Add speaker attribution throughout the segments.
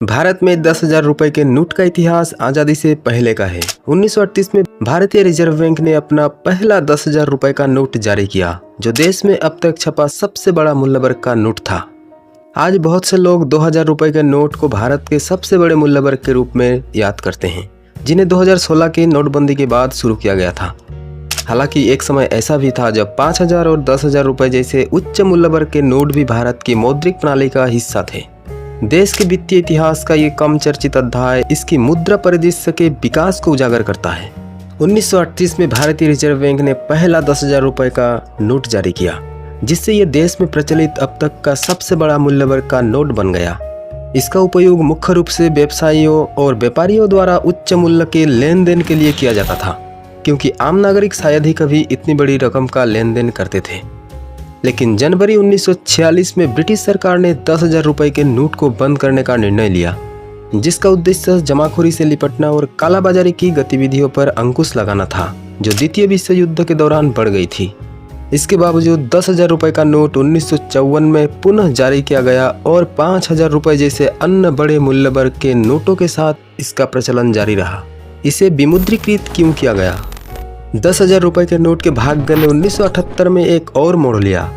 Speaker 1: भारत में 10,000 रुपए के नोट का इतिहास आजादी से पहले का है। 1938 में भारतीय रिजर्व बैंक ने अपना पहला 10,000 रुपए का नोट जारी किया, जो देश में अब तक छपा सबसे बड़ा मूल्य वर्ग का नोट था। आज बहुत से लोग 2,000 रुपए के नोट को भारत के सबसे बड़े मूल्य वर्ग के रूप में याद करते हैं, जिन्हें 2016 की नोटबंदी के बाद शुरू किया गया था। हालांकि एक समय ऐसा भी था जब 5,000 और 10,000 रुपए जैसे उच्च मूल्य वर्ग के नोट भी भारत की मौद्रिक प्रणाली का हिस्सा थे। देश के वित्तीय इतिहास का ये कम चर्चित अध्याय इसकी मुद्रा परिदृश्य के विकास को उजागर करता है। 1938 में भारतीय रिजर्व बैंक ने पहला 10,000 रुपए का नोट जारी किया, जिससे ये देश में प्रचलित अब तक का सबसे बड़ा मूल्य वर्ग का नोट बन गया। इसका उपयोग मुख्य रूप से व्यवसायियों और व्यापारियों द्वारा उच्च मूल्य के लेन देन के लिए किया जाता था, क्योंकि आम नागरिक शायद ही कभी इतनी बड़ी रकम का लेन देन करते थे। लेकिन जनवरी 1946 में ब्रिटिश सरकार ने 10,000 रुपए के नोट को बंद करने का निर्णय लिया, जिसका उद्देश्य जमाखोरी से निपटना और कालाबाजारी की गतिविधियों पर अंकुश लगाना था, जो द्वितीय विश्व युद्ध के दौरान बढ़ गई थी। इसके बावजूद 10,000 रुपए का नोट 1954 में पुनः जारी किया गया और 5,000 रुपए जैसे अन्य बड़े मूल्य वर्ग के नोटों के साथ इसका प्रचलन जारी रहा। इसे विमुद्रीकृत क्यों किया गया? 10,000 रुपए के नोट के भाग्य ने 1978 में एक और मोड़ लिया,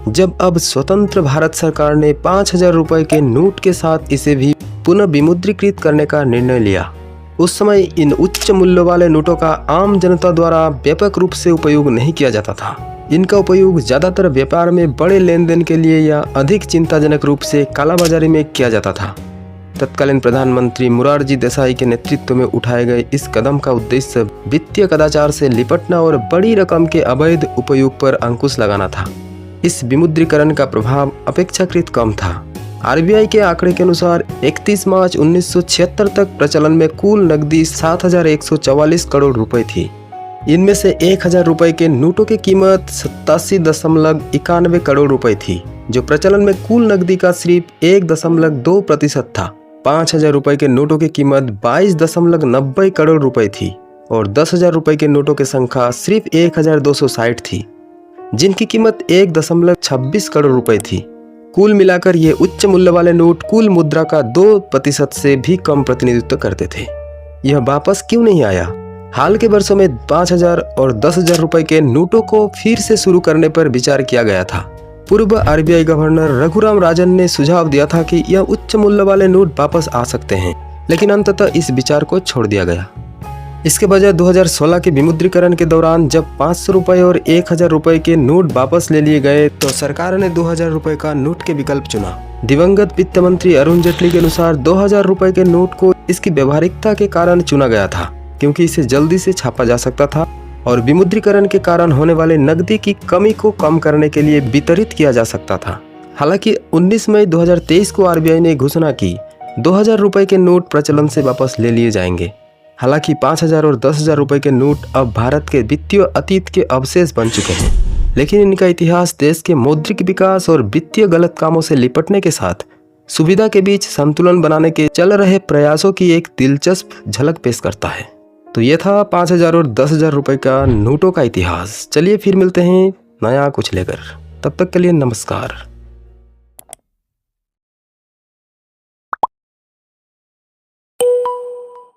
Speaker 1: जब अब स्वतंत्र भारत सरकार ने 5,000 रुपए के नोट के साथ इसे भी पुनः विमुद्रीकृत करने का निर्णय लिया। उस समय इन उच्च मूल्य वाले नोटों का आम जनता द्वारा व्यापक रूप से उपयोग नहीं किया जाता था। इनका उपयोग ज्यादातर व्यापार में बड़े लेन देन के लिए या अधिक चिंताजनक रूप से कालाबाजारी में किया जाता था। तत्कालीन प्रधानमंत्री मोरारजी देसाई के नेतृत्व में उठाए गए इस कदम का उद्देश्य वित्तीय कदाचार से निपटना और बड़ी रकम के अवैध उपयोग पर अंकुश लगाना था। इस विमुद्रीकरण का प्रभाव अपेक्षाकृत कम था। आरबीआई के आंकड़े के अनुसार 31 मार्च 1976 तक प्रचलन में कुल नकदी 7,144 करोड़ रुपए थी। इनमें से 1,000 रुपए के नोटों की कीमत 87.91 करोड़ रुपए थी, जो प्रचलन में कुल नकदी का सिर्फ 1.2% था। 5,000 रुपए के नोटों की कीमत 22.90 करोड़ रुपए थी और 10,000 रुपए के नोटों की संख्या सिर्फ 1,260 थी, जिनकी कीमत 1.26 करोड़ रुपए थी। कुल मिलाकर ये उच्च मूल्य वाले नोट कुल मुद्रा का 2% से भी कम प्रतिनिधित्व करते थे। यह वापस क्यों नहीं आया? हाल के वर्षों में 5,000 और 10,000 रुपए के नोटों को फिर से शुरू करने पर विचार किया गया था। पूर्व आरबीआई गवर्नर रघुराम राजन ने सुझाव दिया था कि यह उच्च मूल्य वाले नोट वापस आ सकते हैं, लेकिन अंततः इस विचार को छोड़ दिया गया। इसके बजाय 2016 के विमुद्रीकरण के दौरान जब 500 रुपए और 1,000 रुपए के नोट वापस ले लिए गए, तो सरकार ने 2,000 रुपए का नोट के विकल्प चुना। दिवंगत वित्त मंत्री अरुण जेटली के अनुसार 2,000 रुपए के नोट को इसकी व्यवहारिकता के कारण चुना गया था, क्योंकि इसे जल्दी से छापा जा सकता था और विमुद्रीकरण के कारण होने वाले नकदी की कमी को कम करने के लिए वितरित किया जा सकता था। हालांकि 19 मई 2023 को आरबीआई ने घोषणा की 2,000 रुपए के नोट प्रचलन से वापस ले लिए जाएंगे। हालांकि 5,000 और 10,000 रुपए के नोट अब भारत के वित्तीय अतीत के अवशेष बन चुके हैं, लेकिन इनका इतिहास देश के मौद्रिक विकास और वित्तीय गलत कामों से निपटने के साथ सुविधा के बीच संतुलन बनाने के चल रहे प्रयासों की एक दिलचस्प झलक पेश करता है। तो ये था 5,000 और 10,000 रुपए का नोटों का इतिहास। चलिए फिर मिलते हैं नया कुछ लेकर। तब तक के लिए नमस्कार।